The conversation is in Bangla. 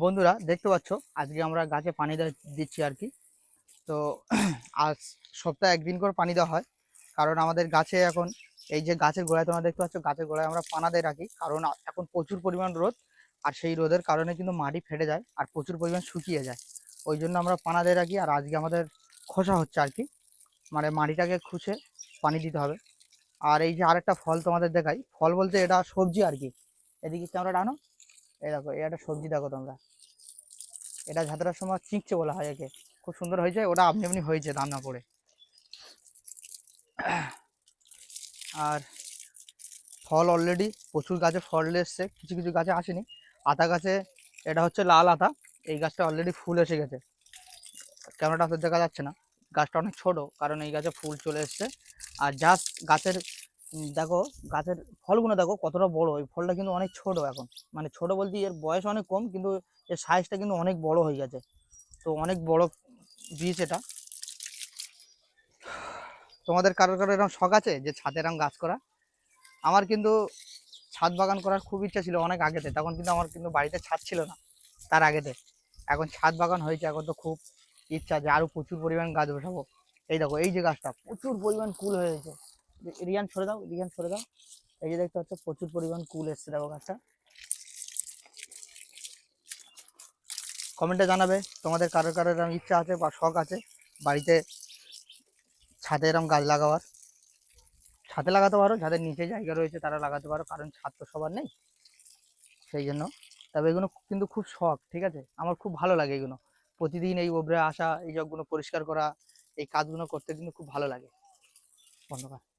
বন্ধুরা দেখতে পাচ্ছ আজকে আমরা গাছে পানি দিচ্ছি আর কি। তো আজ সপ্তাহে একদিন করে পানি দেওয়া হয়, কারণ আমাদের গাছে এখন এই যে গাছের গোড়ায় তোমরা দেখতে পাচ্ছ, গাছের গোড়ায় আমরা পানা দিয়ে রাখি, কারণ এখন প্রচুর পরিমাণ রোদ। আর সেই রোদের কারণে কিন্তু মাটি ফেটে যায় আর প্রচুর পরিমাণ শুকিয়ে যায়। ওই জন্য আমরা পানা দিয়ে রাখি। আর আজকে আমাদের খোসা হচ্ছে আর কি, মানে মাটিটাকে খুঁচে পানি দিতে হবে। আর এই যে আরেকটা ফল তোমাদের দেখাই, ফল বলতে এটা সবজি আর কি। এদিকে ক্যামেরাটা আনো, এই দেখো এই একটা সবজি দেখো তোমরা। এটা ঝাঁতরার সময় চিকচে বলা হয় একে। খুব সুন্দর হয়েছে, ওটা আপনি আপনি হয়েছে রান্না করে। আর ফল অলরেডি প্রচুর গাছে ফল এসছে, কিছু কিছু গাছে আসেনি। আতা গাছে এটা হচ্ছে লাল আতা, এই গাছটা অলরেডি ফুল এসে গেছে। ক্যামেরাটা আপনার দেখা যাচ্ছে না, গাছটা অনেক ছোট, কারণ এই গাছে ফুল চলে এসছে। আর জাস্ট গাছের দেখো, গাছের ফলগুলো দেখো কতটা বড়। এই ফলটা কিন্তু অনেক ছোট এখন, মানে ছোট বলতে এর বয়স অনেক কম, কিন্তু এর সাইজটা কিন্তু অনেক বড় হয়ে গেছে। তো অনেক বড় বীজ এটা। তোমাদের কারোর কারো এরকম শখ আছে যে ছাদে এরকম গাছ করা? আমার কিন্তু ছাদ বাগান করার খুব ইচ্ছা ছিল অনেক আগেতে, তখন কিন্তু আমার কিন্তু বাড়িতে ছাদ ছিল না তার আগেতে। এখন ছাদ বাগান হয়েছে, এখন তো খুব ইচ্ছা যে আরো প্রচুর পরিমাণ গাছ বসাবো। এই দেখো এই যে গাছটা প্রচুর পরিমাণ কুল হয়েছে। রিয়ান সরে দাও, রিয়ান সরে দাও। এই যে দেখতে পাচ্ছ প্রচুর পরিমাণ কুল এসছে, দেখো গাছটা। কমেন্টে জানাবে তোমাদের কারোর কারোর এরকম ইচ্ছা আছে বা শখ আছে বাড়িতে ছাদে এরকম গাছ লাগাবার। ছাদে লাগাতে পারো, যাদের নিচে জায়গা রয়েছে তারা লাগাতে পারো, কারণ ছাদ তো সবার নেই, সেই জন্য। তবে এগুলো কিন্তু খুব শখ, ঠিক আছে, আমার খুব ভালো লাগে এগুলো। প্রতিদিন এই ওপরে আসা, এই জগগুলো পরিষ্কার করা, এই কাজগুলো করতে কিন্তু খুব ভালো লাগে। ধন্যবাদ।